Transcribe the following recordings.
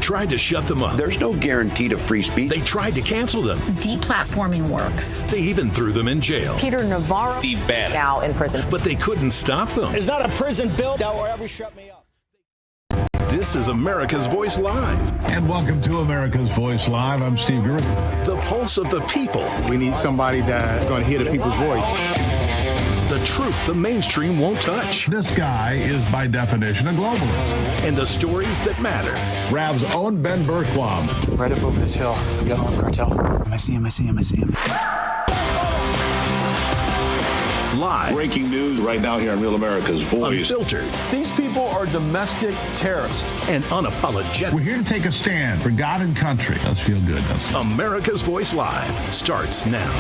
tried to shut them up. There's no guarantee to free speech. They tried to cancel them. Deplatforming works. They even threw them in jail. Peter Navarro, Steve Bannon, now in prison. But they couldn't stop them. It's not a prison bill that will ever shut me up. This is America's Voice Live. And welcome to America's Voice Live. I'm Steve Gruber. The pulse of the people. We need somebody that's going to hear the people's voice. The truth the mainstream won't touch. This guy is, by definition, a globalist. And the stories that matter. Rav's own Ben Berquam. Right up over this hill, we got an armed cartel. I see him. Live. Breaking news right now here on Real America's Voice. Unfiltered. These people are domestic terrorists. And unapologetic. We're here to take a stand for God and country. Does feel good, doesn't it? America's Voice Live starts now.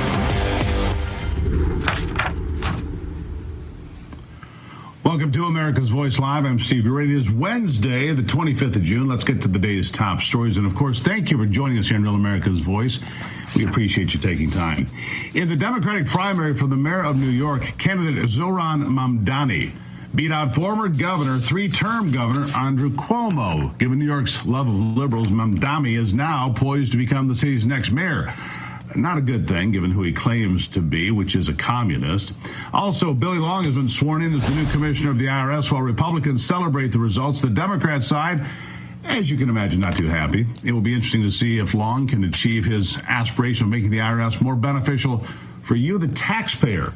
Welcome to America's Voice Live. I'm Steve Gruber. It is Wednesday, the 25th of June. Let's get to the day's top stories. And, of course, thank you for joining us here on Real America's Voice. We appreciate you taking time. In the Democratic primary for the mayor of New York, candidate Zohran Mamdani beat out former governor, three-term governor Andrew Cuomo. Given New York's love of liberals, Mamdani is now poised to become the city's next mayor. Not a good thing, given who he claims to be, which is a communist. Also, Billy Long has been sworn in as the new commissioner of the IRS, while Republicans celebrate the results. The Democrat side, as you can imagine, not too happy. It will be interesting to see if Long can achieve his aspiration of making the IRS more beneficial for you, the taxpayer.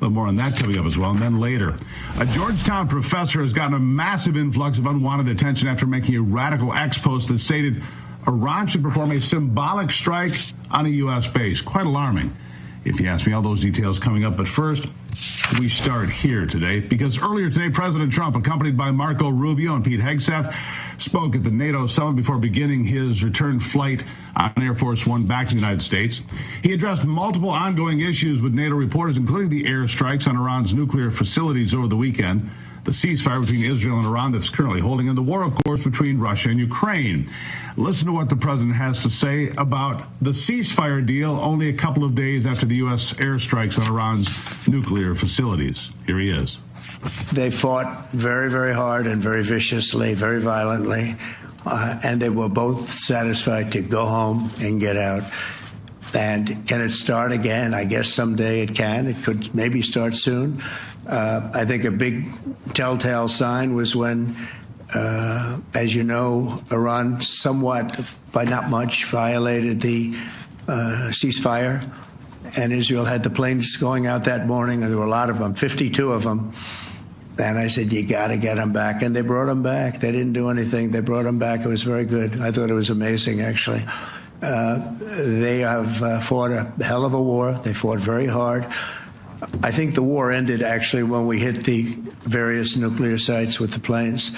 But more on that coming up as well. And then later, a Georgetown professor has gotten a massive influx of unwanted attention after making a radical X post that stated Iran should perform a symbolic strike on a U.S. base. Quite alarming, if you ask me. All those details coming up. But first, we start here today, because earlier today, President Trump, accompanied by Marco Rubio and Pete Hegseth, spoke at the NATO summit before beginning his return flight on Air Force One back to the United States. He addressed multiple ongoing issues with NATO reporters, including the airstrikes on Iran's nuclear facilities over the weekend, the ceasefire between Israel and Iran that's currently holding, and the war, of course, between Russia and Ukraine. Listen to what the president has to say about the ceasefire deal only a couple of days after the U.S. airstrikes on Iran's nuclear facilities. Here he is. They fought very, very hard and very viciously, very violently, and they were both satisfied to go home and get out. And can it start again? I guess someday it can. It could maybe start soon. I think a big telltale sign was when, as you know, Iran somewhat, by not much, violated the ceasefire. And Israel had the planes going out that morning, and there were a lot of them, 52 of them. And I said, you got to get them back. And they brought them back. They didn't do anything. They brought them back. It was very good. I thought it was amazing, actually. They have fought a hell of a war. They fought very hard. I think the war ended, actually, when we hit the various nuclear sites with the planes.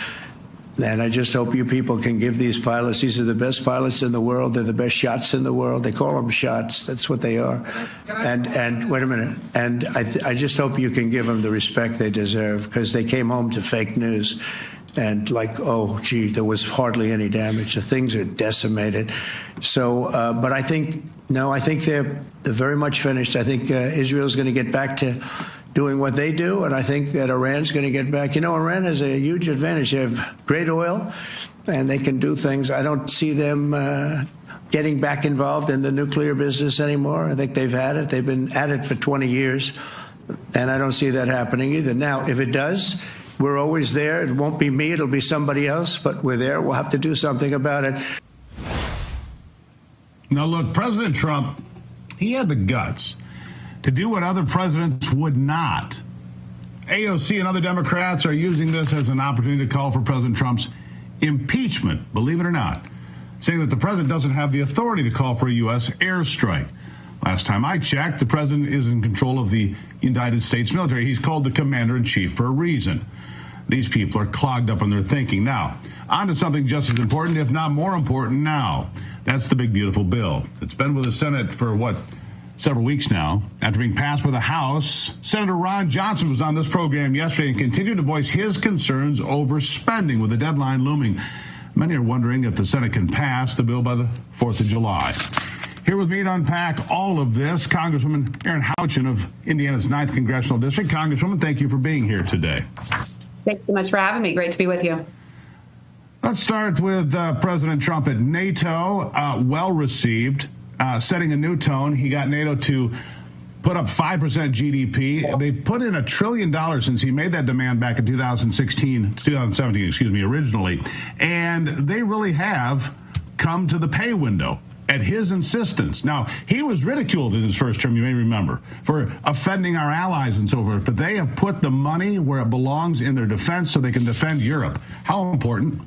And I just hope you people can give these pilots, these are the best pilots in the world. They're the best shots in the world. They call them shots. That's what they are. And wait a minute. And I just hope you can give them the respect they deserve, because they came home to fake news. And like, oh, gee, there was hardly any damage. The things are decimated. So, but I think, no, I think they're very much finished. I think Israel's going to get back to doing what they do, and I think that Iran's going to get back. You know, Iran has a huge advantage. They have great oil, and they can do things. I don't see them getting back involved in the nuclear business anymore. I think they've had it. They've been at it for 20 years, and I don't see that happening either. Now, if it does, we're always there. It won't be me. It'll be somebody else, but we're there. We'll have to do something about it. Now, look, President Trump, he had the guts to do what other presidents would not. AOC and other Democrats are using this as an opportunity to call for President Trump's impeachment, believe it or not, saying that the president doesn't have the authority to call for a U.S. airstrike. Last time I checked, the president is in control of the United States military. He's called the commander-in-chief for a reason. These people are clogged up in their thinking. Now, on to something just as important, if not more important now. That's the big, beautiful bill. It's been with the Senate for, several weeks now. After being passed by the House, Senator Ron Johnson was on this program yesterday and continued to voice his concerns over spending with the deadline looming. Many are wondering if the Senate can pass the bill by the 4th of July. Here with me to unpack all of this, Congresswoman Erin Houchin of Indiana's 9th Congressional District. Congresswoman, thank you for being here today. Thanks so much for having me. Great to be with you. Let's start with President Trump at NATO. Well received, setting a new tone. He got NATO to put up 5% GDP. They put in $1 trillion since he made that demand back in 2017, originally. And they really have come to the pay window at his insistence. Now, he was ridiculed in his first term, you may remember, for offending our allies and so forth, but they have put the money where it belongs in their defense so they can defend Europe. How important?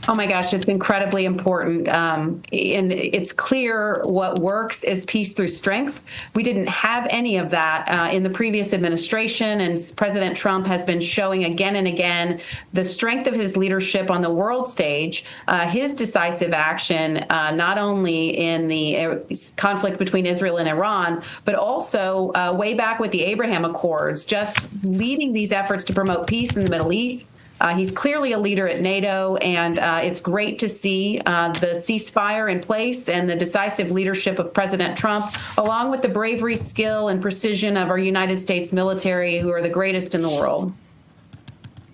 Oh my gosh, it's incredibly important. And it's clear what works is peace through strength. We didn't have any of that in the previous administration, and President Trump has been showing again and again the strength of his leadership on the world stage, his decisive action, not only in the conflict between Israel and Iran, but also way back with the Abraham Accords, just leading these efforts to promote peace in the Middle East. He's clearly a leader at NATO, and it's great to see the ceasefire in place and the decisive leadership of President Trump, along with the bravery, skill, and precision of our United States military, who are the greatest in the world.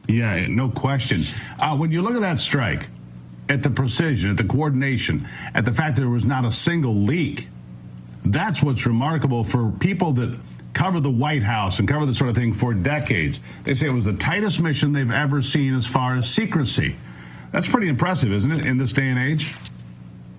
Yeah, no question. When you look at that strike, at the precision, at the coordination, at the fact that there was not a single leak, that's what's remarkable for people that cover the White House and cover this sort of thing for decades. They say it was the tightest mission they've ever seen as far as secrecy. That's pretty impressive, isn't it, in this day and age?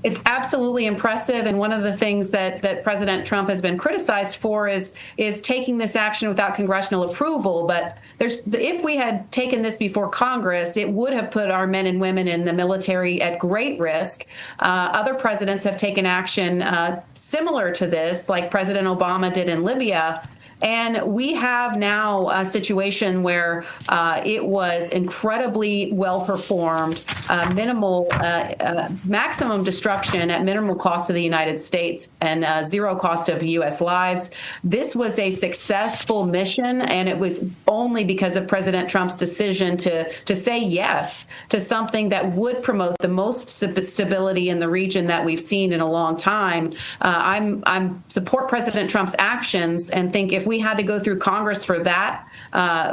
It's absolutely impressive, and one of the things that President Trump has been criticized for is taking this action without congressional approval. But if we had taken this before Congress, it would have put our men and women in the military at great risk. Other presidents have taken action similar to this, like President Obama did in Libya. And we have now a situation where it was incredibly well performed, maximum destruction at minimal cost to the United States and zero cost of U.S. lives. This was a successful mission, and it was only because of President Trump's decision to say yes to something that would promote the most stability in the region that we've seen in a long time. I support President Trump's actions and think if we had to go through Congress for that,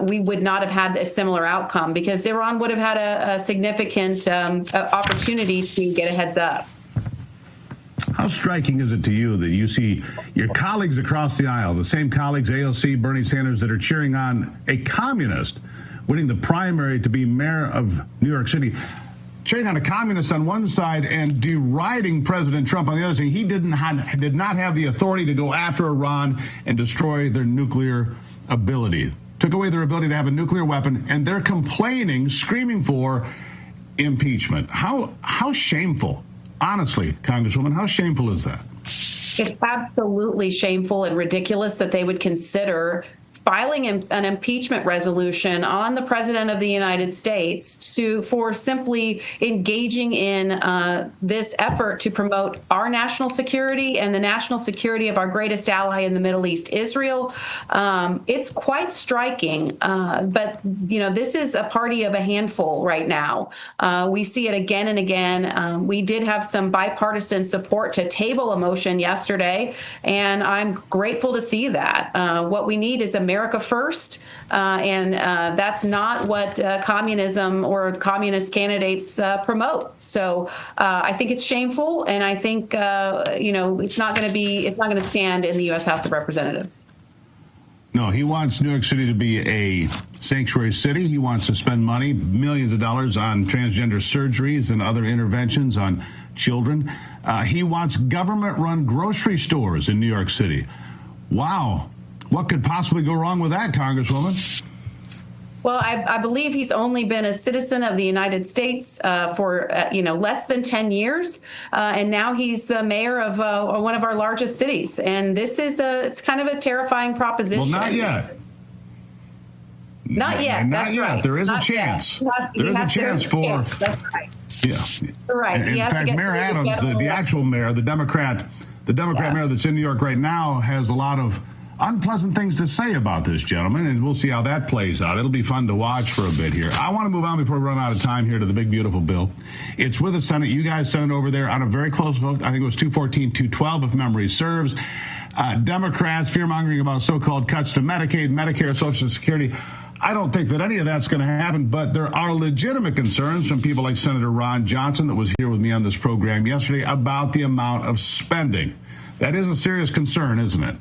we would not have had a similar outcome, because Iran would have had a significant opportunity to get a heads up. How striking is it to you that you see your colleagues across the aisle, the same colleagues, AOC, Bernie Sanders, that are cheering on a communist winning the primary to be mayor of New York City, cheering on a communist on one side and deriding President Trump on the other, saying he did not have the authority to go after Iran and destroy their nuclear ability, took away their ability to have a nuclear weapon, and they're complaining, screaming for impeachment. How shameful, honestly, Congresswoman, how shameful is that? It's absolutely shameful and ridiculous that they would consider filing an impeachment resolution on the President of the United States for simply engaging in this effort to promote our national security and the national security of our greatest ally in the Middle East, Israel. It's quite striking, but this is a party of a handful right now. We see it again and again. We did have some bipartisan support to table a motion yesterday, and I'm grateful to see that. What we need is America first, and that's not what communism or communist candidates promote. So I think it's shameful, and I think it's not going to stand in the U.S. House of Representatives. No, he wants New York City to be a sanctuary city. He wants to spend money, millions of dollars, on transgender surgeries and other interventions on children. He wants government-run grocery stores in New York City. Wow. What could possibly go wrong with that, Congresswoman? Well, I believe he's only been a citizen of the United States for less than 10 years, and now he's the mayor of one of our largest cities. And this is it's kind of a terrifying proposition. Well, not yet. Not yet. Not that's yet. Right. There is not a chance. There is a chance for. That's right. Yeah. Right. In fact, Mayor Adams, the actual mayor, the Democrat mayor that's in New York right now, has a lot of unpleasant things to say about this gentleman, and we'll see how that plays out. It'll be fun to watch for a bit here. I want to move on before we run out of time here to the big, beautiful bill. It's with the Senate. You guys sent it over there on a very close vote. I think it was 214-212, if memory serves. Democrats fear-mongering about so-called cuts to Medicaid, Medicare, Social Security. I don't think that any of that's going to happen, but there are legitimate concerns from people like Senator Ron Johnson, that was here with me on this program yesterday, about the amount of spending. That is a serious concern, isn't it?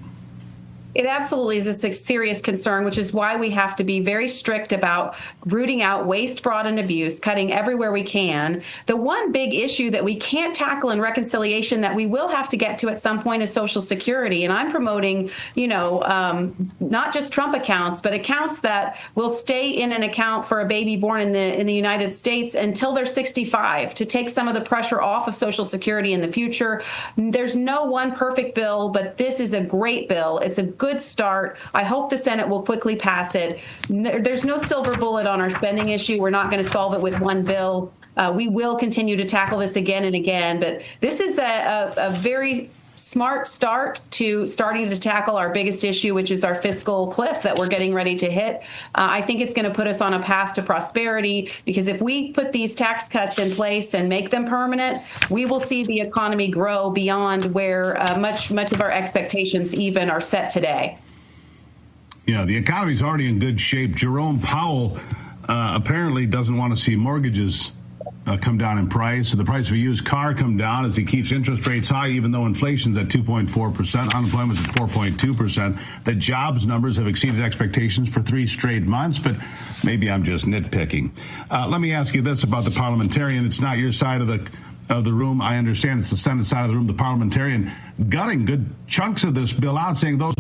It absolutely is a serious concern, which is why we have to be very strict about rooting out waste, fraud, and abuse, cutting everywhere we can. The one big issue that we can't tackle in reconciliation that we will have to get to at some point is Social Security. And I'm promoting, not just Trump accounts, but accounts that will stay in an account for a baby born in the United States until they're 65, to take some of the pressure off of Social Security in the future. There's no one perfect bill, but this is a great bill. It's a good start. I hope the Senate will quickly pass it. There's no silver bullet on our spending issue. We're not going to solve it with one bill. We will continue to tackle this again and again, but this is a very smart start to starting to tackle our biggest issue, which is our fiscal cliff that we're getting ready to hit. I think it's going to put us on a path to prosperity, because if we put these tax cuts in place and make them permanent, we will see the economy grow beyond where much of our expectations even are set today. Yeah, the economy's already in good shape. Jerome Powell apparently doesn't want to see mortgages come down in price. The price of a used car come down as he keeps interest rates high, even though inflation's at 2.4%, unemployment's at 4.2%. The jobs numbers have exceeded expectations for 3 straight months, but maybe I'm just nitpicking. Let me ask you this about the parliamentarian. It's not your side of the room. I understand it's the Senate side of the room. The parliamentarian gutting good chunks of this bill out, saying those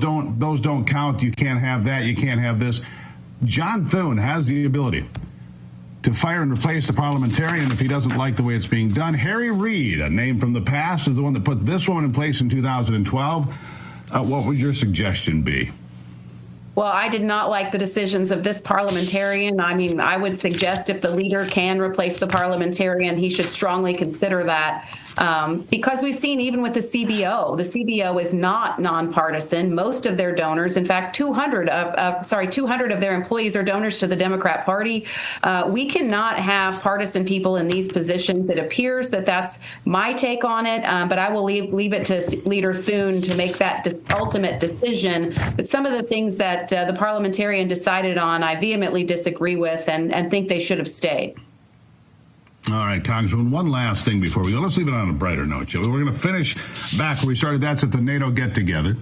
don't count. You can't have that. You can't have this. John Thune has the ability to fire and replace the parliamentarian if he doesn't like the way it's being done. Harry Reid, a name from the past, is the one that put this woman in place in 2012. What would your suggestion be? Well, I did not like the decisions of this parliamentarian. I mean, I would suggest if the leader can replace the parliamentarian, he should strongly consider that. Because we've seen even with the CBO is not nonpartisan. Most of their donors, in fact, 200 of their employees are donors to the Democrat Party. We cannot have partisan people in these positions. It appears that that's my take on it, but I will leave it to Leader Thune to make that ultimate decision. But some of the things that the parliamentarian decided on, I vehemently disagree with and think they should have stayed. All right, Congressman, one last thing before we go. Let's leave it on a brighter note, Joe. We're going to finish back where we started. That's at the NATO get-together.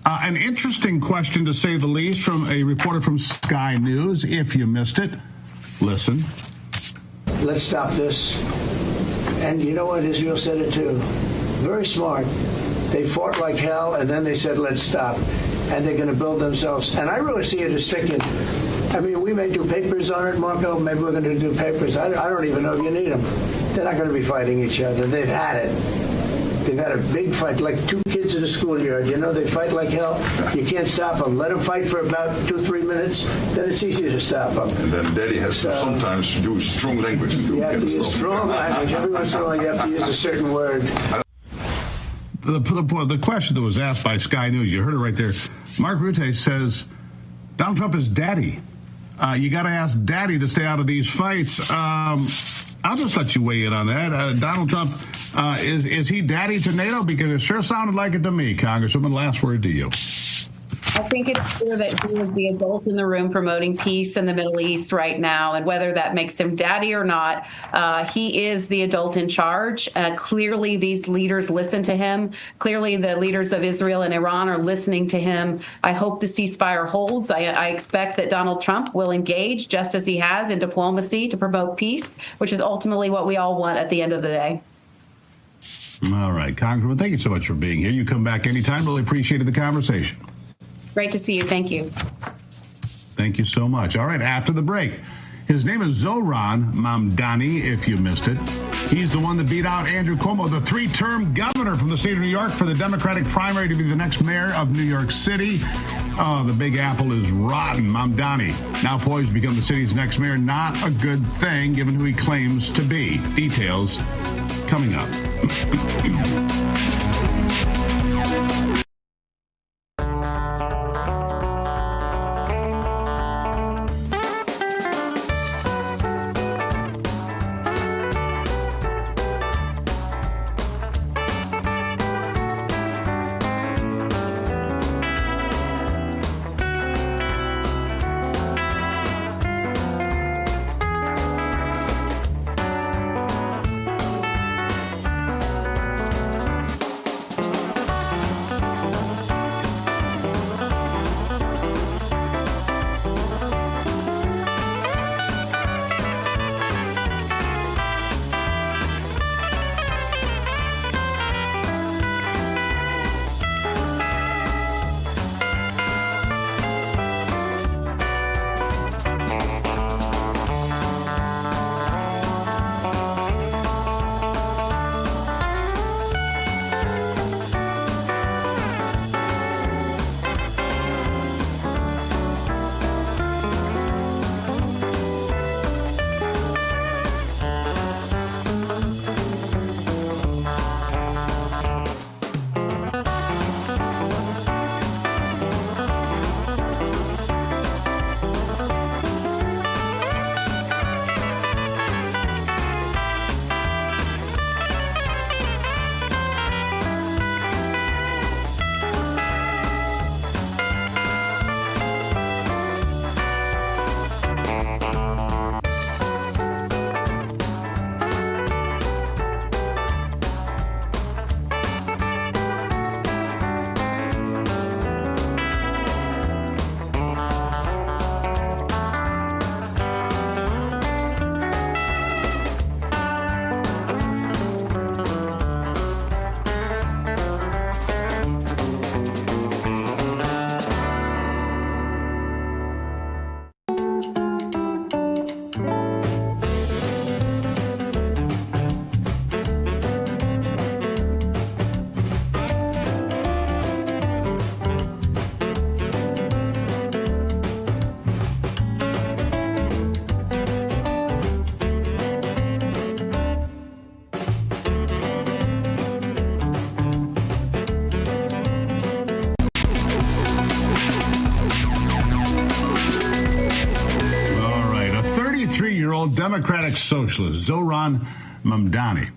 An interesting question, to say the least, from a reporter from Sky News. If you missed it, listen. Let's stop this. And you know what? Israel said it too. Very smart. They fought like hell, and then they said, let's stop. And they're going to build themselves. And I really see it as sticking. I mean, we may do papers on it, Marco. Maybe we're going to do papers. I don't even know if you need them. They're not going to be fighting each other. They've had it. They've had a big fight, like 2 kids in a schoolyard. You know, they fight like hell. You can't stop them. Let them fight for about 2-3 minutes. Then it's easy to stop them. And then Daddy has to sometimes use strong language. You have to use strong language. Every once in a while, you have to use a certain word. The question that was asked by Sky News, you heard it right there. Mark Rutte says Donald Trump is daddy. You got to ask daddy to stay out of these fights. I'll just let you weigh in on that. Donald Trump, is he daddy to NATO? Because it sure sounded like it to me, Congresswoman. Last word to you. I think it's clear that he is the adult in the room promoting peace in the Middle East right now. And whether that makes him daddy or not, he is the adult in charge. Clearly, these leaders listen to him. Clearly, the leaders of Israel and Iran are listening to him. I hope the ceasefire holds. I expect that Donald Trump will engage, just as he has, in diplomacy to promote peace, which is ultimately what we all want at the end of the day. All right, Congresswoman, thank you so much for being here. You come back anytime. Really appreciated the conversation. Great to see you. Thank you. Thank you so much. All right, after the break, his name is Zohran Mamdani, if you missed it. He's the one that beat out Andrew Cuomo, the 3-term governor from the state of New York, for the Democratic primary to be the next mayor of New York City. Oh, the Big Apple is rotten. Mamdani, now poised to become the city's next mayor. Not a good thing, given who he claims to be. Details coming up. Democratic socialist Zohran Mamdani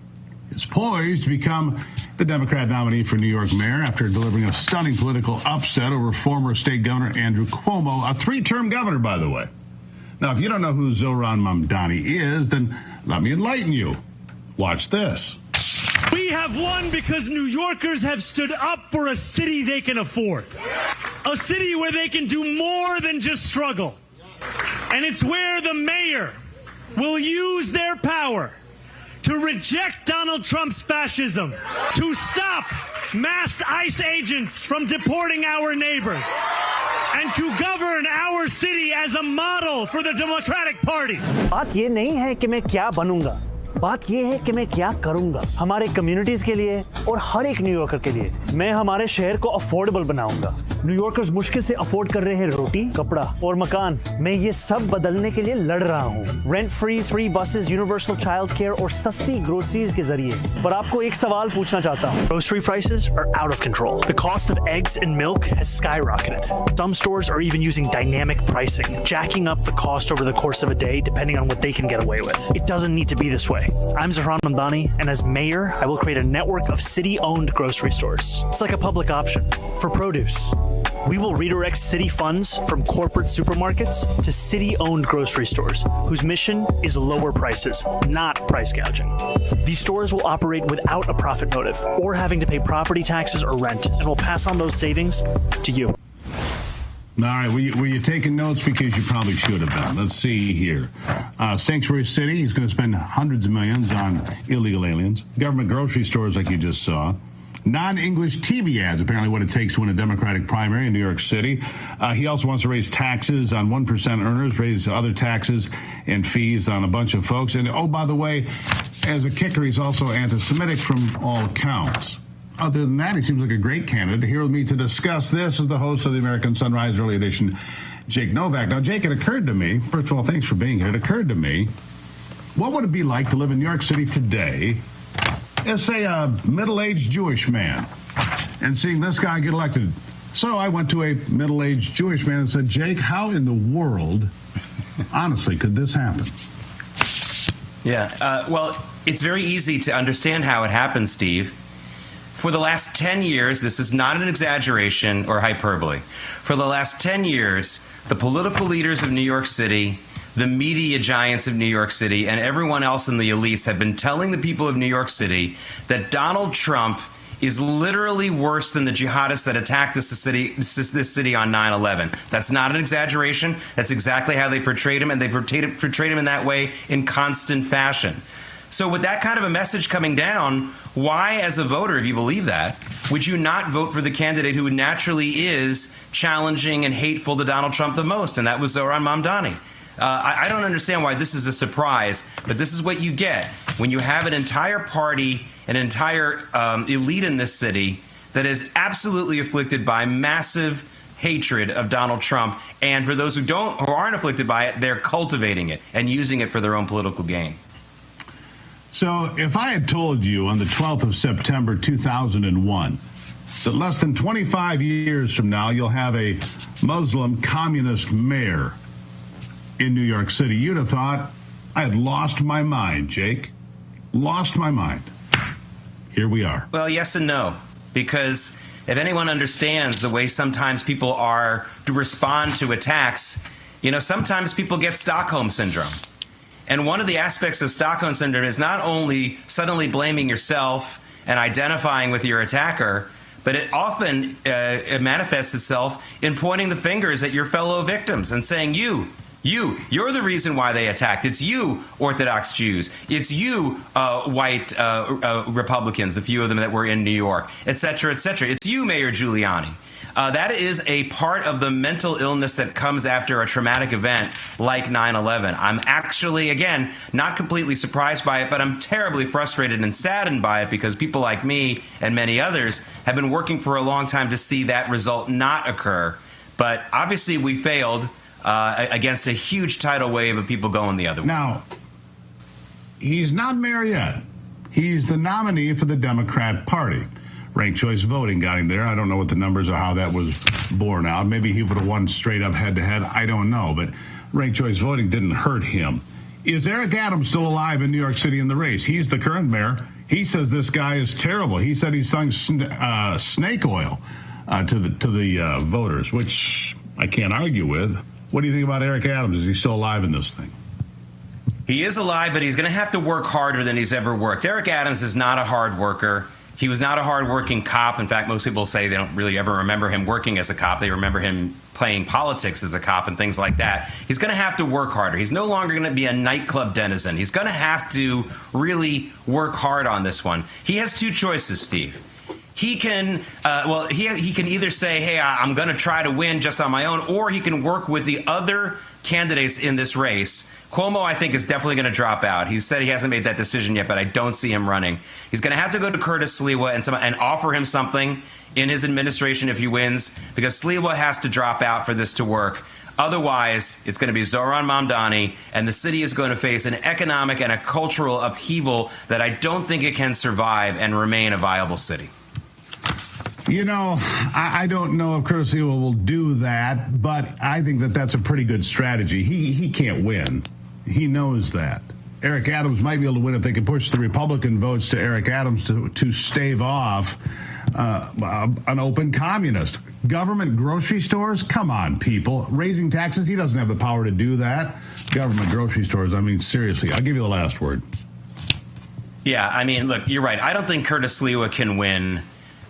is poised to become the Democrat nominee for New York mayor after delivering a stunning political upset over former state governor Andrew Cuomo, a three-term governor, by the way. Now, if you don't know who Zohran Mamdani is, then let me enlighten you. Watch this. We have won because New Yorkers have stood up for a city they can afford. A city where they can do more than just struggle. And it's where the mayor will use their power to reject Donald Trump's fascism, to stop mass ICE agents from deporting our neighbors, and to govern our city as a model for the Democratic Party. बात ये नहीं है कि मैं क्या बनूंगा, बात ये है कि मैं क्या करूंगा हमारे कम्युनिटीज के लिए और हर एक न्यूयॉर्कर के लिए। मैं हमारे शहर को अफोर्डेबल बनाऊंगा। न्यूयॉर्कर्स मुश्किल से अफोर्ड कर रहे हैं रोटी, कपड़ा और मकान। मैं ये सब बदलने के लिए लड़ रहा हूँ। Rent free buses, universal child care और सस्ती ग्रोसरीज के जरिए। पर आपको एक सवाल पूछना चाहता हूँ। Grocery prices are out of control. The cost of eggs and milk has skyrocketed. Some stores are even using dynamic pricing, jacking up the cost over the course of a day depending on what they can get away with. It doesn't need to be this way. I'm Zohran Mamdani, and as mayor, I will create a network of city-owned grocery stores. It's like a public option for produce. We will redirect city funds from corporate supermarkets to city-owned grocery stores, whose mission is lower prices, not price gouging. These stores will operate without a profit motive or having to pay property taxes or rent, and will pass on those savings to you. All right, were you taking notes? Because you probably should have been. Let's see here. Sanctuary City, he's going to spend hundreds of millions on illegal aliens. Government grocery stores, like you just saw. Non-English TV ads, apparently what it takes to win a Democratic primary in New York City. He also wants to raise taxes on 1% earners, raise other taxes and fees on a bunch of folks. And, oh, by the way, as a kicker, he's also anti-Semitic from all accounts. Other than that, he seems like a great candidate. Here with me to discuss this is the host of the American Sunrise Early Edition, Jake Novak. Now, Jake, it occurred to me, first of all, thanks for being here. It occurred to me, what would it be like to live in New York City today as, say, a middle-aged Jewish man and seeing this guy get elected? So I went to a middle-aged Jewish man and said, Jake, how in the world, honestly, could this happen? Yeah, well, it's very easy to understand how it happens, Steve. For the last 10 years, this is not an exaggeration or hyperbole. For the last 10 years, the political leaders of New York City, the media giants of New York City, and everyone else in the elites have been telling the people of New York City that Donald Trump is literally worse than the jihadists that attacked this city on 9/11. That's not an exaggeration. That's exactly how they portrayed him, and they portrayed him in that way in constant fashion. So with that kind of a message coming down, why, as a voter, if you believe that, would you not vote for the candidate who naturally is challenging and hateful to Donald Trump the most? And that was Zohran Mamdani. I don't understand why this is a surprise, but this is what you get when you have an entire party, an entire elite in this city that is absolutely afflicted by massive hatred of Donald Trump. And for those who aren't afflicted by it, they're cultivating it and using it for their own political gain. So if I had told you on the 12th of September 2001 that less than 25 years from now you'll have a Muslim communist mayor in New York City, you'd have thought I had lost my mind, Jake. Lost my mind. Here we are. Well, yes and no, because if anyone understands the way sometimes people are to respond to attacks, sometimes people get Stockholm syndrome. And one of the aspects of Stockholm syndrome is not only suddenly blaming yourself and identifying with your attacker, but it often it manifests itself in pointing the fingers at your fellow victims and saying, you're the reason why they attacked. It's you, Orthodox Jews. It's you, white Republicans, the few of them that were in New York, et cetera, et cetera. It's you, Mayor Giuliani. That is a part of the mental illness that comes after a traumatic event like 9/11. I'm actually, again, not completely surprised by it, but I'm terribly frustrated and saddened by it because people like me and many others have been working for a long time to see that result not occur. But obviously we failed against a huge tidal wave of people going the other way. Now, he's not mayor yet. He's the nominee for the Democrat Party. Ranked choice voting got him there. I don't know what the numbers are, how that was borne out. Maybe he would have won straight up head to head. I don't know. But ranked choice voting didn't hurt him Is Eric Adams still alive in New York City in the race? He's the current mayor. He says this guy is terrible. He said he sung snake oil to the voters, which I can't argue with. What do you think about Eric Adams? Is he still alive in this thing? He is alive, but he's going to have to work harder than he's ever worked. Eric Adams is not a hard worker. He was not a hard-working cop. In fact, most people say they don't really ever remember him working as a cop. They remember him playing politics as a cop and things like that. He's going to have to work harder. He's no longer going to be a nightclub denizen. He's going to have to really work hard on this one. He has two choices, Steve. He can, he can either say, hey, I'm going to try to win just on my own, or he can work with the other candidates in this race. Cuomo, I think, is definitely going to drop out. He said he hasn't made that decision yet, but I don't see him running. He's going to have to go to Curtis Sliwa and offer him something in his administration if he wins, because Sliwa has to drop out for this to work. Otherwise, it's going to be Zohran Mamdani, and the city is going to face an economic and a cultural upheaval that I don't think it can survive and remain a viable city. You know, I don't know if Curtis Sliwa will do that, but I think that that's a pretty good strategy. He can't win. He knows that. Eric Adams might be able to win if they can push the Republican votes to Eric Adams to stave off an open communist. Government grocery stores? Come on, people. Raising taxes? He doesn't have the power to do that. Government grocery stores, I mean, seriously. I'll give you the last word. Yeah, I mean, look, you're right. I don't think Curtis Sliwa can win.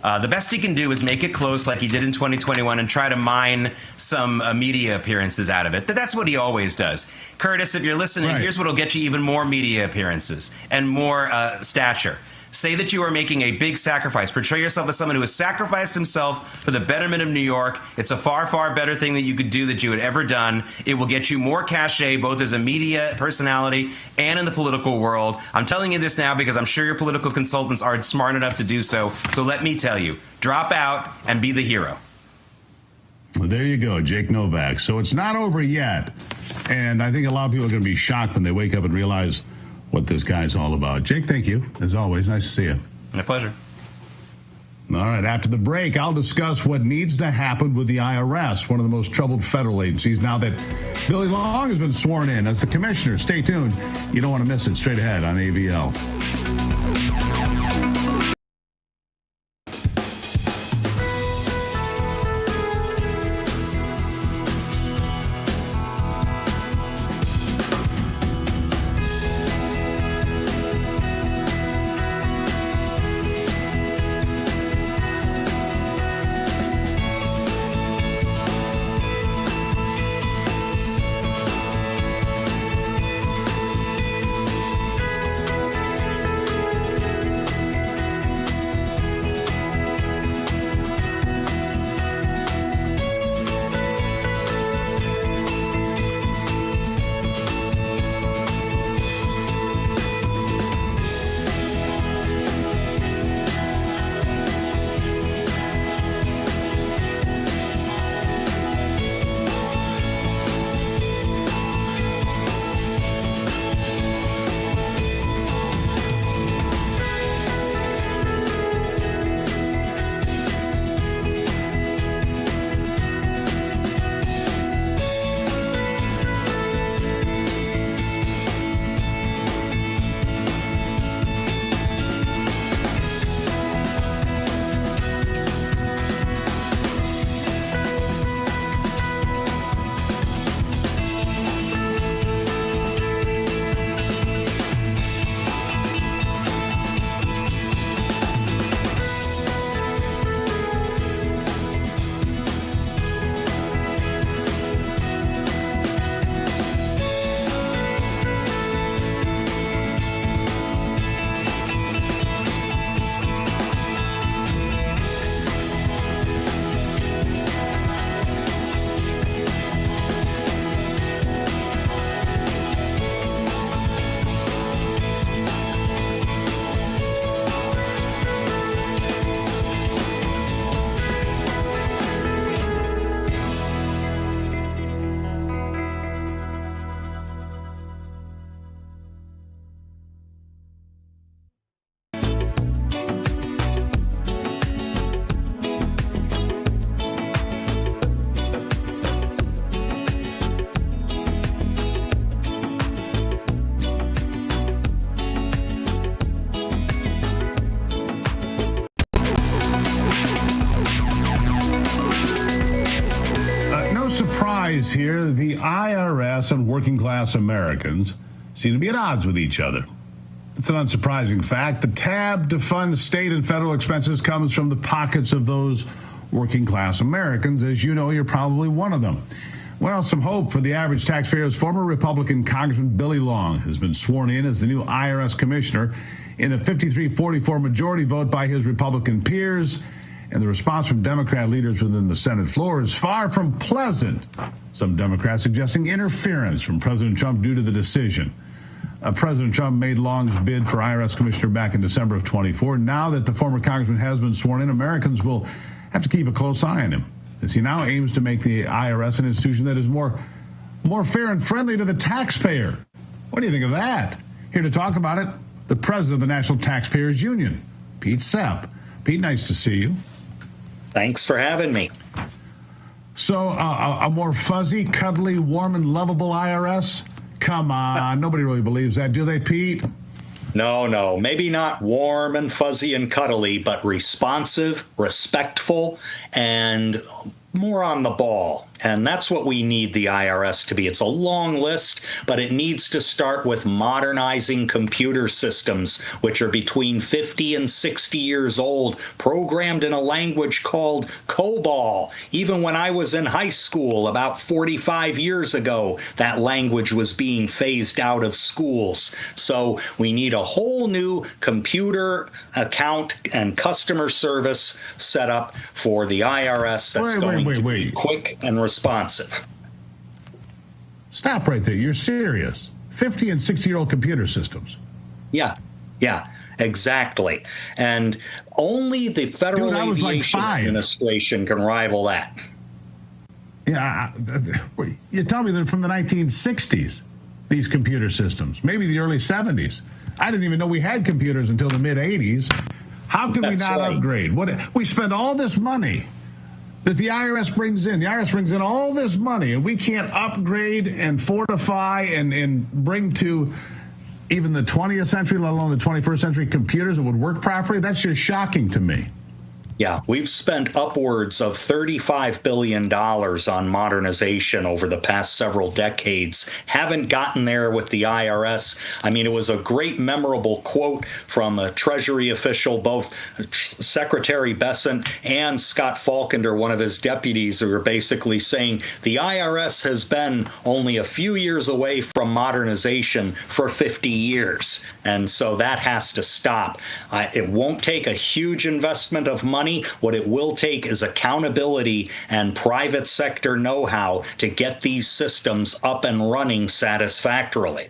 The best he can do is make it close like he did in 2021 and try to mine some media appearances out of it. That's what he always does. Curtis, if you're listening, Here's what will get you even more media appearances and more stature. Say that you are making a big sacrifice. Portray yourself as someone who has sacrificed himself for the betterment of New York. It's a far, far better thing that you could do that you had ever done. It will get you more cachet, both as a media personality and in the political world. I'm telling you this now because I'm sure your political consultants aren't smart enough to do so. So let me tell you, drop out and be the hero. Well, there you go, Jake Novak. So it's not over yet. And I think a lot of people are going to be shocked when they wake up and realize what this guy's all about. Jake, thank you. As always, nice to see you. My pleasure. All right, after the break, I'll discuss what needs to happen with the IRS, one of the most troubled federal agencies, now that Billy Long has been sworn in as the commissioner. Stay tuned. You don't want to miss it. Straight ahead on AVL. surprise here. The IRS and working class Americans seem to be at odds with each other. It's an unsurprising fact. The tab to fund state and federal expenses comes from the pockets of those working class Americans. As you know, you're probably one of them. Well, some hope for the average taxpayer is former Republican Congressman Billy Long has been sworn in as the new IRS commissioner in a 53-44 majority vote by his Republican peers. And the response from Democrat leaders within the Senate floor is far from pleasant. Some Democrats suggesting interference from President Trump due to the decision. President Trump made Long's bid for IRS commissioner back in December of 24. Now that the former congressman has been sworn in, Americans will have to keep a close eye on him, as he now aims to make the IRS an institution that is more fair and friendly to the taxpayer. What do you think of that? Here to talk about it, the president of the National Taxpayers Union, Pete Sepp. Pete, nice to see you. Thanks for having me. So, a more fuzzy, cuddly, warm, and lovable IRS? Come on, nobody really believes that, do they, Pete? No, maybe not warm and fuzzy and cuddly, but responsive, respectful, and more on the ball. And that's what we need the IRS to be. It's a long list, but it needs to start with modernizing computer systems, which are between 50 and 60 years old, programmed in a language called COBOL. Even when I was in high school about 45 years ago, that language was being phased out of schools. So we need a whole new computer account and customer service set up for the IRS that's going to be quick and responsive. Stop right there. You're serious. 50 and 60-year-old computer systems. Yeah, exactly. And only the Federal Aviation Administration can rival that. Yeah, you tell me they're from the 1960s, these computer systems, maybe the early 70s. I didn't even know we had computers until the mid-80s. How can we not upgrade? We spend all this money that the IRS brings in. The IRS brings in all this money, and we can't upgrade and fortify and bring to even the 20th century, let alone the 21st century, computers that would work properly. That's just shocking to me. Yeah, we've spent upwards of $35 billion on modernization over the past several decades. Haven't gotten there with the IRS. I mean, it was a great, memorable quote from a Treasury official, both Secretary Bessent and Scott Falkender, one of his deputies, who were basically saying the IRS has been only a few years away from modernization for 50 years. And so that has to stop. It won't take a huge investment of money. What it will take is accountability and private sector know-how to get these systems up and running satisfactorily.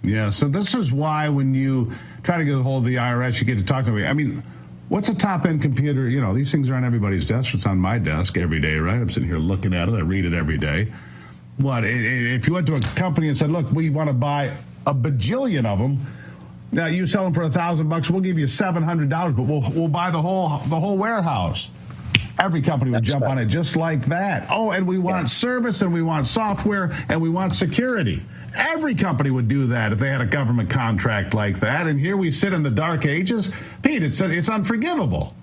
Yeah, so this is why when you try to get a hold of the IRS, you get to talk to me. I mean, what's a top-end computer? You know, these things are on everybody's desk. It's on my desk every day, right? I'm sitting here looking at it. I read it every day. What, if you went to a company and said, look, we want to buy a bajillion of them, now you sell them for $1,000, we'll give you $700, but we'll buy the whole warehouse. Every company would jump on it just like that. Oh, and we want service, and we want software, and we want security. Every company would do that if they had a government contract like that. And here we sit in the dark ages. Pete, it's unforgivable.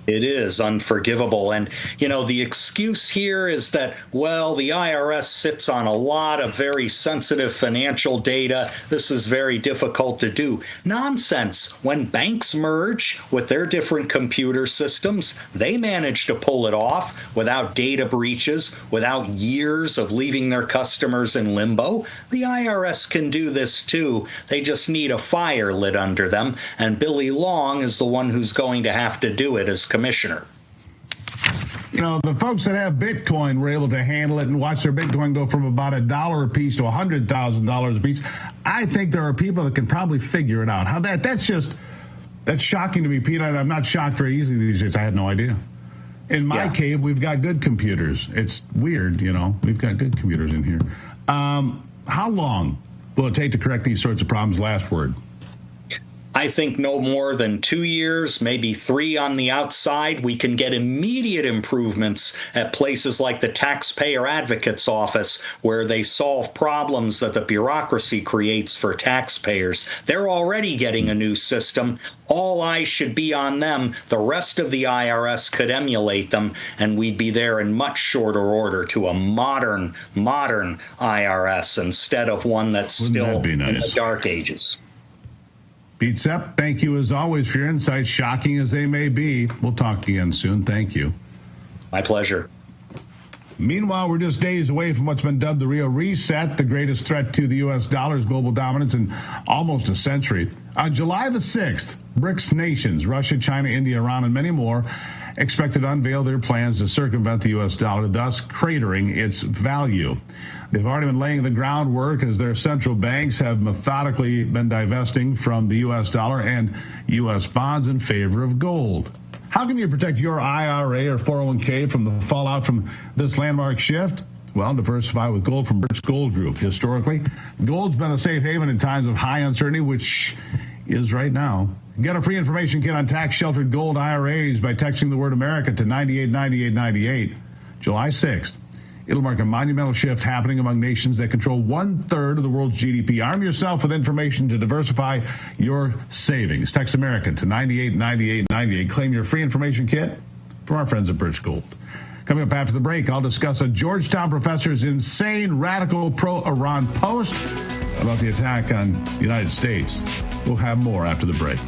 It is unforgivable. And, you know, the excuse here is that, well, the IRS sits on a lot of very sensitive financial data. This is very difficult to do. Nonsense. When banks merge with their different computer systems, they manage to pull it off without data breaches, without years of leaving their customers in limbo. The IRS can do this too. They just need a fire lit under them. And Billy Long is the one who's going to have to do it as commissioner. You know, the folks that have Bitcoin were able to handle it and watch their Bitcoin go from about $1 a piece to $100,000 a piece. I think there are people that can probably figure it out. How that's shocking to me, Pete. I'm not shocked very easily these days. I had no idea. In my cave, we've got good computers. It's weird, you know. We've got good computers in here. How long will it take to correct these sorts of problems? Last word. I think no more than 2 years, maybe 3 on the outside, we can get immediate improvements at places like the Taxpayer Advocate's Office, where they solve problems that the bureaucracy creates for taxpayers. They're already getting a new system. All eyes should be on them. The rest of the IRS could emulate them, and we'd be there in much shorter order to a modern IRS instead of one that's still in the dark ages. Pete Sepp, thank you as always for your insights, shocking as they may be. We'll talk again soon. Thank you. My pleasure. Meanwhile, we're just days away from what's been dubbed the real reset, the greatest threat to the U.S. dollar's global dominance in almost a century. On July the 6th, BRICS nations, Russia, China, India, Iran, and many more, expected to unveil their plans to circumvent the U.S. dollar, thus cratering its value. They've already been laying the groundwork as their central banks have methodically been divesting from the U.S. dollar and U.S. bonds in favor of gold. How can you protect your IRA or 401k from the fallout from this landmark shift? Well, diversify with gold from Birch Gold Group. Historically, gold's been a safe haven in times of high uncertainty, which is right now. Get a free information kit on tax-sheltered gold IRAs by texting the word America to 989898. July 6th. It'll mark a monumental shift happening among nations that control 1/3 of the world's GDP. Arm yourself with information to diversify your savings. Text America to 989898. Claim your free information kit from our friends at Birch Gold. Coming up after the break, I'll discuss a Georgetown professor's insane radical pro-Iran post about the attack on the United States. We'll have more after the break.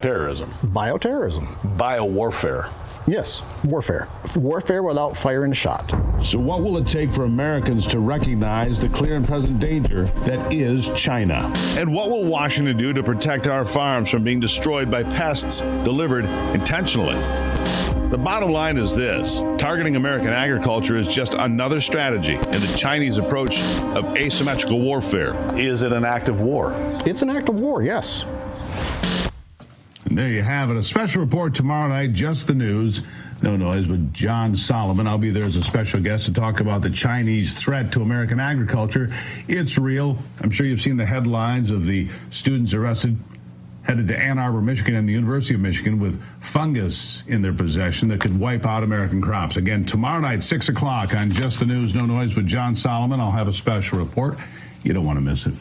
Terrorism. Bioterrorism. Biowarfare. Yes, warfare. Warfare without firing a shot. So what will it take for Americans to recognize the clear and present danger that is China? And what will Washington do to protect our farms from being destroyed by pests delivered intentionally? The bottom line is this: targeting American agriculture is just another strategy in the Chinese approach of asymmetrical warfare. Is it an act of war? It's an act of war, yes. And there you have it. A special report tomorrow night, Just the News. No Noise with John Solomon. I'll be there as a special guest to talk about the Chinese threat to American agriculture. It's real. I'm sure you've seen the headlines of the students arrested, headed to Ann Arbor, Michigan, and the University of Michigan with fungus in their possession that could wipe out American crops. Again, tomorrow night, 6 o'clock on Just the News, No Noise with John Solomon. I'll have a special report. You don't want to miss it.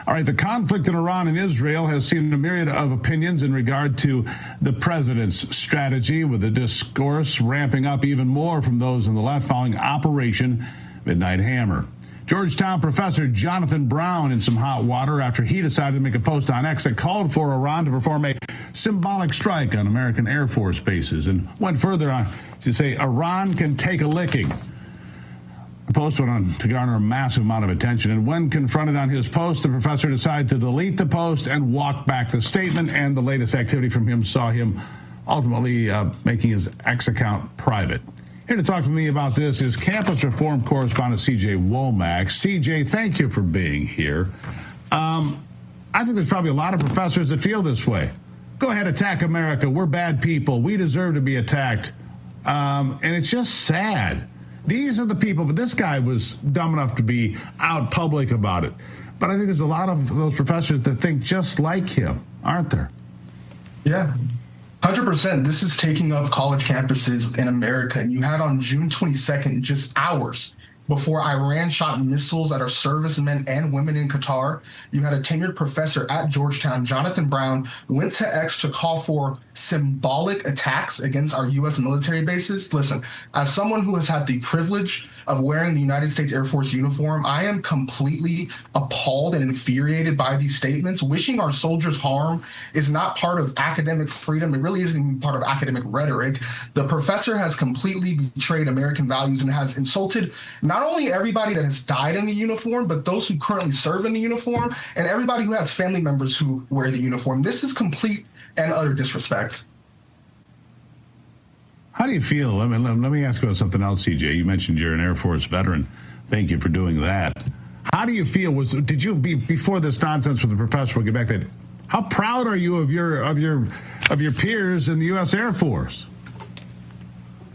All right, the conflict in Iran and Israel has seen a myriad of opinions in regard to the president's strategy, with the discourse ramping up even more from those in the left following Operation Midnight Hammer. Georgetown professor Jonathan Brown in some hot water after he decided to make a post on X that called for Iran to perform a symbolic strike on American Air Force bases, and went further on to say Iran can take a licking. The post went on to garner a massive amount of attention, and when confronted on his post, the professor decided to delete the post and walk back the statement, and the latest activity from him saw him ultimately making his X account private. Here to talk to me about this is campus reform correspondent C.J. Womack. C.J., thank you for being here. I think there's probably a lot of professors that feel this way. Go ahead, attack America. We're bad people. We deserve to be attacked. And it's just sad. These are the people, but this guy was dumb enough to be out public about it. But I think there's a lot of those professors that think just like him, aren't there? Yeah, 100%. This is taking up college campuses in America. And you had on June 22nd, just hours before Iran shot missiles at our servicemen and women in Qatar, you had a tenured professor at Georgetown, Jonathan Brown, went to X to call for symbolic attacks against our U.S. military bases. Listen, as someone who has had the privilege of wearing the United States Air Force uniform, I am completely appalled and infuriated by these statements. Wishing our soldiers harm is not part of academic freedom. It really isn't even part of academic rhetoric. The professor has completely betrayed American values and has insulted not only everybody that has died in the uniform, but those who currently serve in the uniform and everybody who has family members who wear the uniform. This is complete and utter disrespect. How do you feel? I mean, let me ask you about something else, CJ. You mentioned you're an Air Force veteran. Thank you for doing that. How do you feel? Did you before this nonsense with the professor? We'll get back to that. How proud are you of your peers in the U.S. Air Force?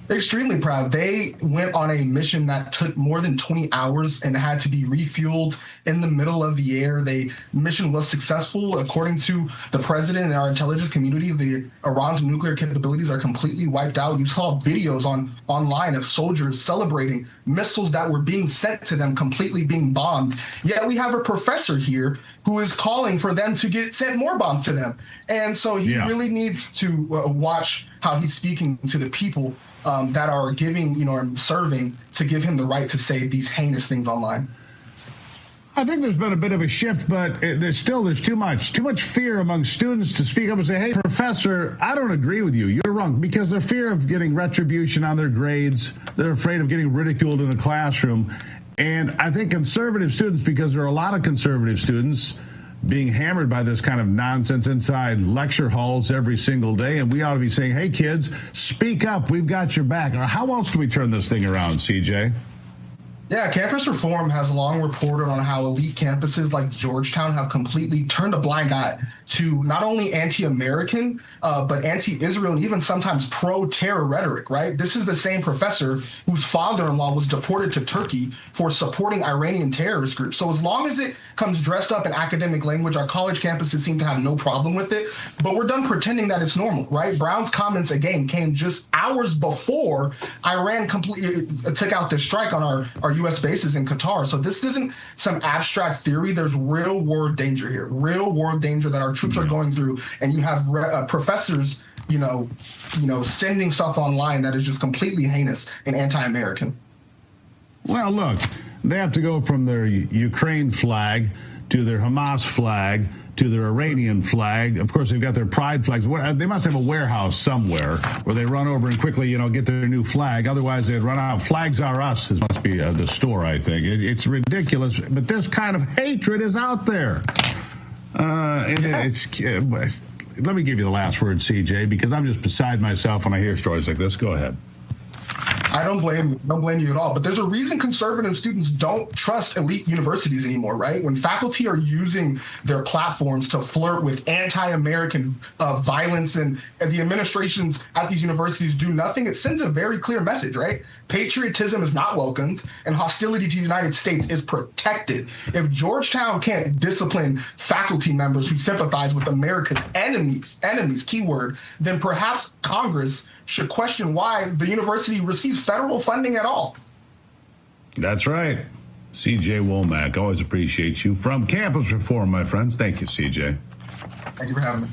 Extremely proud. They went on a mission that took more than 20 hours and had to be refueled in the middle of the air. The mission was successful. According to the president and our intelligence community, Iran's nuclear capabilities are completely wiped out. You saw videos online of soldiers celebrating missiles that were being sent to them completely being bombed. Yet we have a professor here who is calling for them to get sent more bombs to them. And so he really needs to watch how he's speaking to the people that are giving, and serving to give him the right to say these heinous things online. I think there's been a bit of a shift, but there's too much fear among students to speak up and say, hey, professor, I don't agree with you. You're wrong, because they're fear of getting retribution on their grades. They're afraid of getting ridiculed in the classroom. And I think conservative students, because there are a lot of conservative students being hammered by this kind of nonsense inside lecture halls every single day, and we ought to be saying, hey, kids, speak up. We've got your back. How else do we turn this thing around, CJ? Yeah, campus reform has long reported on how elite campuses like Georgetown have completely turned a blind eye to not only anti-American, but anti-Israel and even sometimes pro-terror rhetoric, right? This is the same professor whose father-in-law was deported to Turkey for supporting Iranian terrorist groups. So as long as it comes dressed up in academic language, our college campuses seem to have no problem with it, but we're done pretending that it's normal, right? Brown's comments, again, came just hours before Iran completely took out this strike on our U.S. bases in Qatar. So this isn't some abstract theory. There's real world danger here, real world danger that our troops are going through. And you have professors, sending stuff online that is just completely heinous and anti-American. Well, look, they have to go from their Ukraine flag to their Hamas flag to their Iranian flag. Of course, they've got their pride flags. They must have a warehouse somewhere where they run over and quickly, get their new flag. Otherwise, they'd run out. Flags are us. It must be the store, I think. It's ridiculous. But this kind of hatred is out there. Let me give you the last word, CJ, because I'm just beside myself when I hear stories like this. Go ahead. I don't blame you at all. But there's a reason conservative students don't trust elite universities anymore, right? When faculty are using their platforms to flirt with anti-American violence and the administrations at these universities do nothing, it sends a very clear message, right? Patriotism is not welcomed and hostility to the United States is protected. If Georgetown can't discipline faculty members who sympathize with America's enemies, keyword, then perhaps Congress should question why the university receives federal funding at all. That's right. CJ Womack, always appreciate you. From Campus Reform, my friends. Thank you, CJ. Thank you for having me.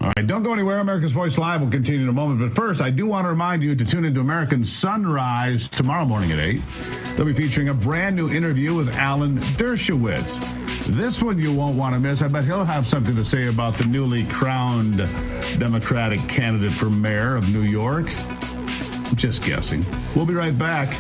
All right, don't go anywhere. America's Voice Live will continue in a moment. But first, I do want to remind you to tune into American Sunrise tomorrow morning at 8. They'll be featuring a brand new interview with Alan Dershowitz. This one you won't want to miss. I bet he'll have something to say about the newly crowned Democratic candidate for mayor of New York. Just guessing. We'll be right back.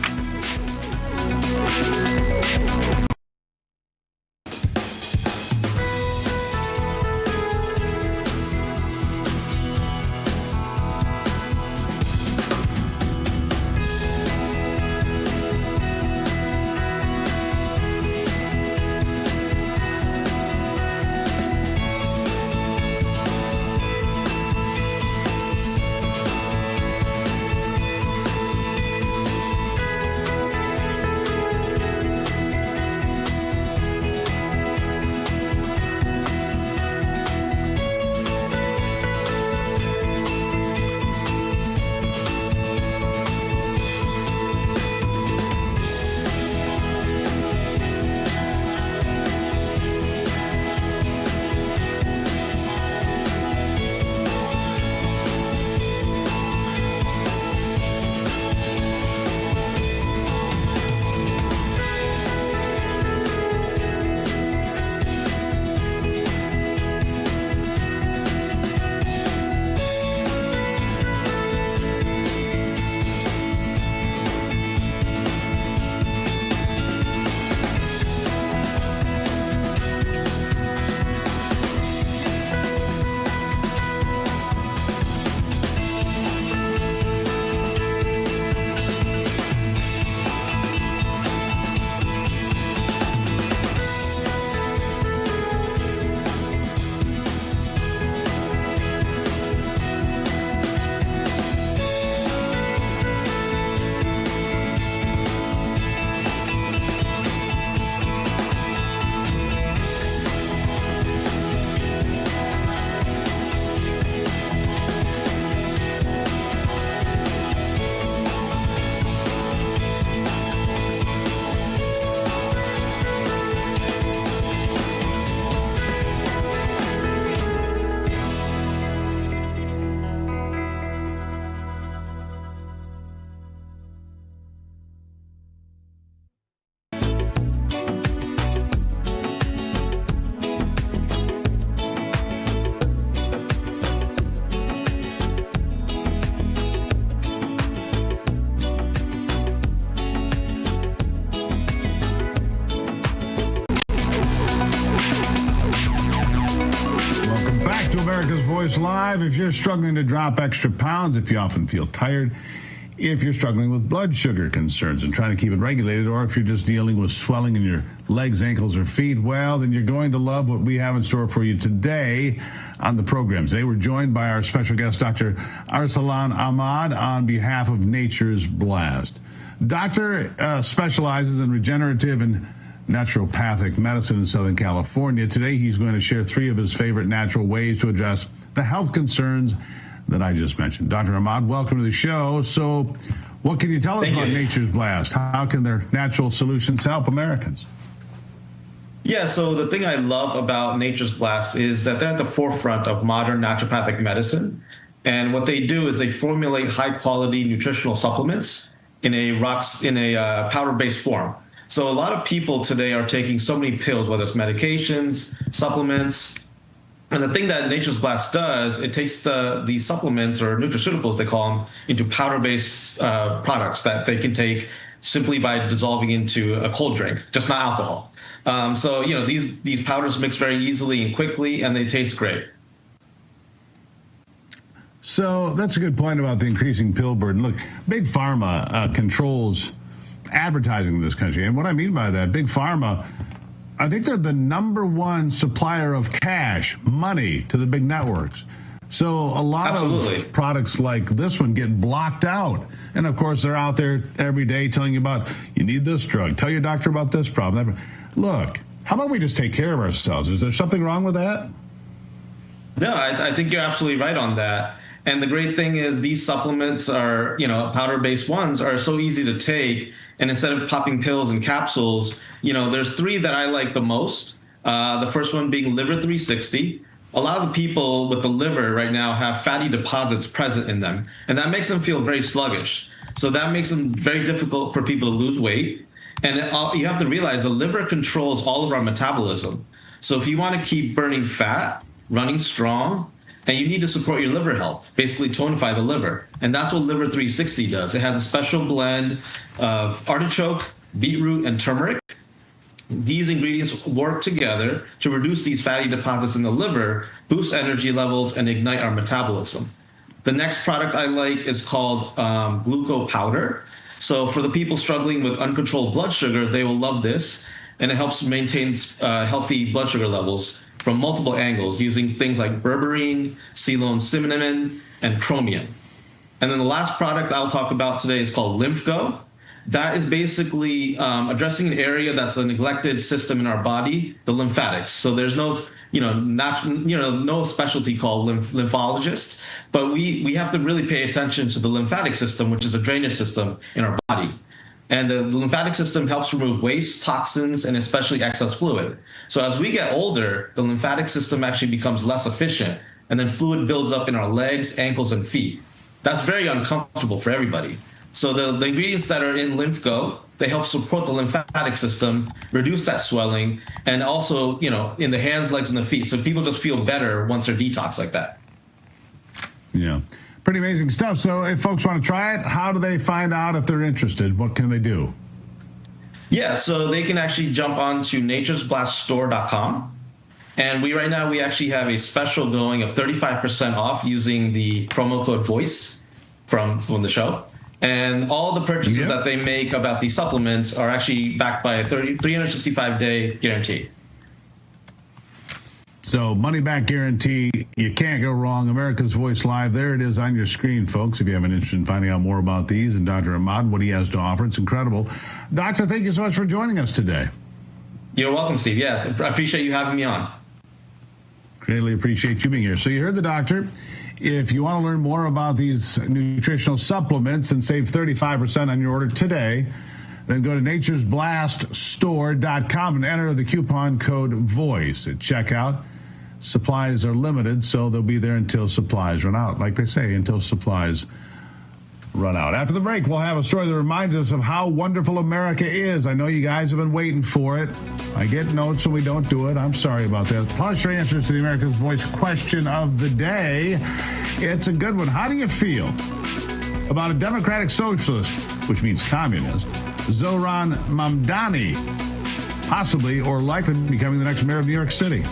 America's Voice Live. If you're struggling to drop extra pounds, if you often feel tired, if you're struggling with blood sugar concerns and trying to keep it regulated, or if you're just dealing with swelling in your legs, ankles, or feet, well, then you're going to love what we have in store for you today on the program. Today, we're joined by our special guest, Dr. Arsalan Ahmad, on behalf of Nature's Blast. Doctor specializes in regenerative and naturopathic medicine in Southern California. Today, he's going to share 3 of his favorite natural ways to address the health concerns that I just mentioned. Dr. Ahmad, welcome to the show. So what can you tell us about Nature's Blast? How can their natural solutions help Americans? Yeah, so the thing I love about Nature's Blast is that they're at the forefront of modern naturopathic medicine. And what they do is they formulate high-quality nutritional supplements in a powder-based form. So a lot of people today are taking so many pills, whether it's medications, supplements. And the thing that Nature's Blast does, it takes these supplements, or nutraceuticals they call them, into powder-based products that they can take simply by dissolving into a cold drink, just not alcohol. So, you know, these powders mix very easily and quickly, and they taste great. So that's a good point about the increasing pill burden. Look, Big Pharma controls advertising in this country. And what I mean by that, Big Pharma, I think they're the number one supplier of cash, money to the big networks. So a lot of products like this one get blocked out. And of course, they're out there every day telling you about, you need this drug, tell your doctor about this problem. Look, how about we just take care of ourselves? Is there something wrong with that? No, I think you're absolutely right on that. And the great thing is these supplements are, powder-based ones are so easy to take. And instead of popping pills and capsules, there's three that I like the most. The first one being Liver 360. A lot of the people with the liver right now have fatty deposits present in them, and that makes them feel very sluggish. So that makes them very difficult for people to lose weight. And you have to realize the liver controls all of our metabolism. So if you want to keep burning fat, running strong, and you need to support your liver health, basically tonify the liver. And that's what Liver 360 does. It has a special blend of artichoke, beetroot, and turmeric. These ingredients work together to reduce these fatty deposits in the liver, boost energy levels, and ignite our metabolism. The next product I like is called glucose powder. So for the people struggling with uncontrolled blood sugar, they will love this. And it helps maintain healthy blood sugar levels from multiple angles using things like berberine, Ceylon cinnamon, and chromium. And then the last product I'll talk about today is called LymphGo. That is basically addressing an area that's a neglected system in our body, the lymphatics. So there's no, no specialty called lymphologist, but we have to really pay attention to the lymphatic system, which is a drainage system in our body. And the lymphatic system helps remove waste, toxins, and especially excess fluid. So as we get older, the lymphatic system actually becomes less efficient, and then fluid builds up in our legs, ankles, and feet. That's very uncomfortable for everybody. So the ingredients that are in LymphGo, they help support the lymphatic system, reduce that swelling, and also, in the hands, legs, and the feet. So people just feel better once they're detoxed like that. Yeah. Pretty amazing stuff. So if folks want to try it, how do they find out if they're interested? What can they do? Yeah, so they can actually jump on to naturesblaststore.com. And right now we actually have a special going of 35% off using the promo code VOICE from the show. And all the purchases that they make about these supplements are actually backed by a 365-day guarantee. So money back guarantee, you can't go wrong. America's Voice Live, there it is on your screen, folks, if you have an interest in finding out more about these and Dr. Ahmad, what he has to offer. It's incredible. Doctor, thank you so much for joining us today. You're welcome, Steve. Yes, I appreciate you having me on. Greatly appreciate you being here. So you heard the doctor. If you want to learn more about these nutritional supplements and save 35% on your order today, then go to naturesblaststore.com and enter the coupon code VOICE at checkout. Supplies are limited, so they'll be there until supplies run out. Like they say, until supplies run out. After the break, we'll have a story that reminds us of how wonderful America is. I know you guys have been waiting for it. I get notes when we don't do it. I'm sorry about that. Plus your answers to the America's Voice question of the day. It's a good one. How do you feel about a democratic socialist, which means communist, Zohran Mamdani, possibly or likely becoming the next mayor of New York City?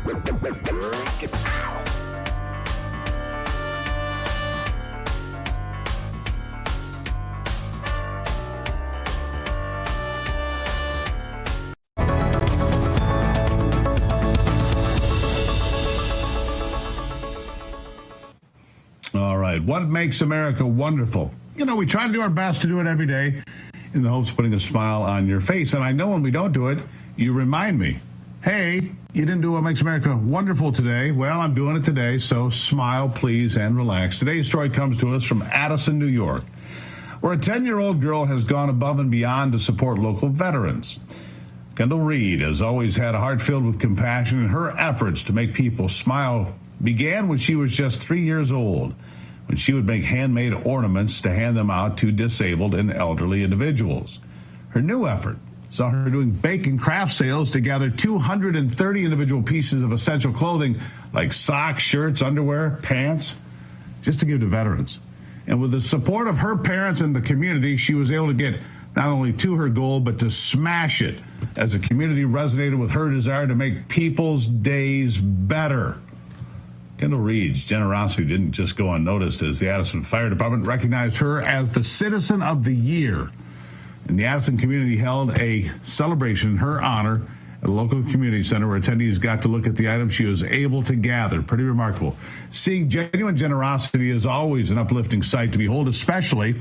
All right. What makes America wonderful? You know, we try to do our best to do it every day in the hopes of putting a smile on your face. And I know when we don't do it, you remind me, hey, you didn't do what makes America wonderful today. Well, I'm doing it today, so smile, please, and relax. Today's story comes to us from Addison, New York, where a 10-year-old girl has gone above and beyond to support local veterans. Kendall Reed has always had a heart filled with compassion, and her efforts to make people smile began when she was just 3 years old, when she would make handmade ornaments to hand them out to disabled and elderly individuals. Her new effort saw her doing bake and craft sales to gather 230 individual pieces of essential clothing like socks, shirts, underwear, pants, just to give to veterans. And with the support of her parents and the community, she was able to get not only to her goal, but to smash it as the community resonated with her desire to make people's days better. Kendall Reed's generosity didn't just go unnoticed as the Addison Fire Department recognized her as the Citizen of the Year. And the Addison community held a celebration in her honor at a local community center where attendees got to look at the items she was able to gather. Pretty remarkable. Seeing genuine generosity is always an uplifting sight to behold, especially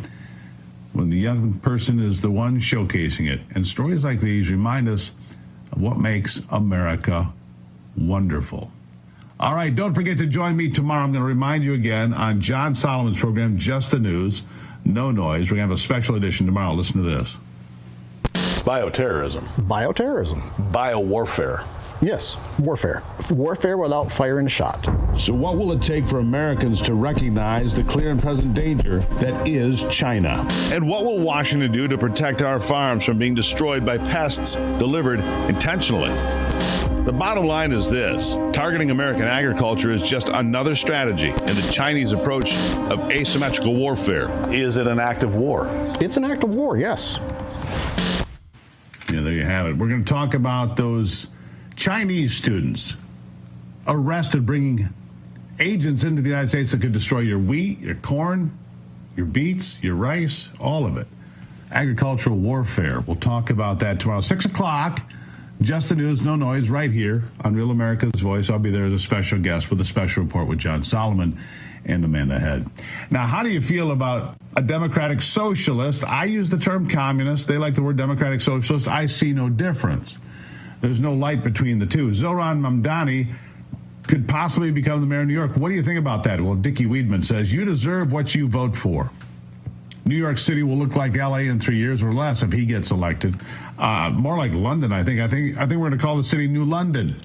when the young person is the one showcasing it. And stories like these remind us of what makes America wonderful. All right, don't forget to join me tomorrow. I'm going to remind you again on John Solomon's program, Just the News, No Noise. We're going to have a special edition tomorrow. Listen to this. Bioterrorism. Bioterrorism. Biowarfare. Yes, warfare. Warfare without firing a shot. So what will it take for Americans to recognize the clear and present danger that is China? And what will Washington do to protect our farms from being destroyed by pests delivered intentionally? The bottom line is this: targeting American agriculture is just another strategy in the Chinese approach of asymmetrical warfare. Is it an act of war? It's an act of war, yes. Yeah, there you have it. We're going to talk about those Chinese students arrested bringing agents into the United States that could destroy your wheat, your corn, your beets, your rice, all of it. Agricultural warfare. We'll talk about that tomorrow. 6 o'clock. Just the News, No Noise, right here on Real America's Voice. I'll be there as a special guest with a special report with John Solomon and Amanda Head. Now, how do you feel about a democratic socialist? I use the term communist. They like the word democratic socialist. I see no difference. There's no light between the two. Zohran Mamdani could possibly become the mayor of New York. What do you think about that? Well, Dickie Weidman says, you deserve what you vote for. New York City will look like L.A. in 3 years or less if he gets elected. More like London, I think. I think we're going to call the city New London.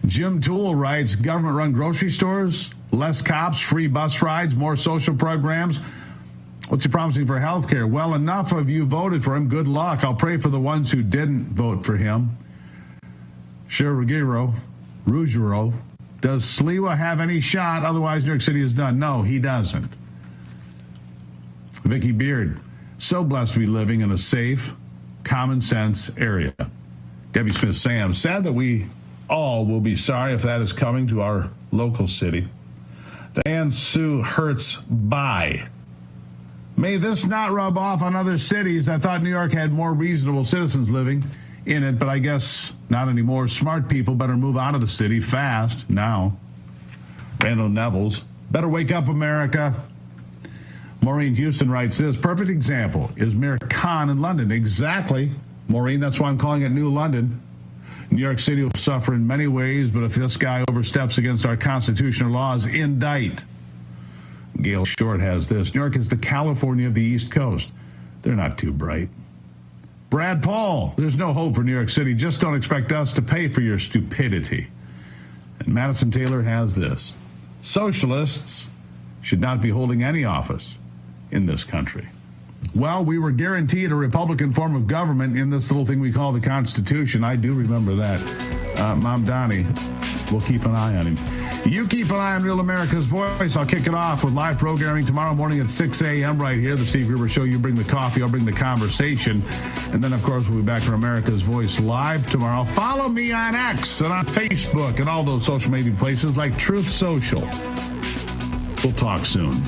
Jim Toole writes, government-run grocery stores, less cops, free bus rides, more social programs. What's he promising for health care? Well, enough of you voted for him. Good luck. I'll pray for the ones who didn't vote for him. Ruggiero, does Sliwa have any shot? Otherwise, New York City is done. No, he doesn't. Vicky Beard, so blessed to be living in a safe, common sense area. Debbie Smith-Sam, sad that we all will be sorry if that is coming to our local city. Diane Sue Hertz, bye. May this not rub off on other cities. I thought New York had more reasonable citizens living in it, but I guess not anymore. Smart people better move out of the city fast now. Randall Nevels, better wake up, America. Maureen Houston writes this, perfect example is Mayor Khan in London. Exactly, Maureen, that's why I'm calling it New London. New York City will suffer in many ways, but if this guy oversteps against our constitutional laws, indict. Gail Short has this, New York is the California of the East Coast. They're not too bright. Brad Paul, there's no hope for New York City. Just don't expect us to pay for your stupidity. And Madison Taylor has this, socialists should not be holding any office in this country. Well, we were guaranteed a Republican form of government in this little thing we call the Constitution. I do remember that. Mamdani, we'll keep an eye on him. You keep an eye on Real America's Voice. I'll kick it off with live programming tomorrow morning at 6 a.m. right here. The Steve Gruber Show. You bring the coffee, I'll bring the conversation. And then, of course, we'll be back on America's Voice live tomorrow. Follow me on X and on Facebook and all those social media places like Truth Social. We'll talk soon.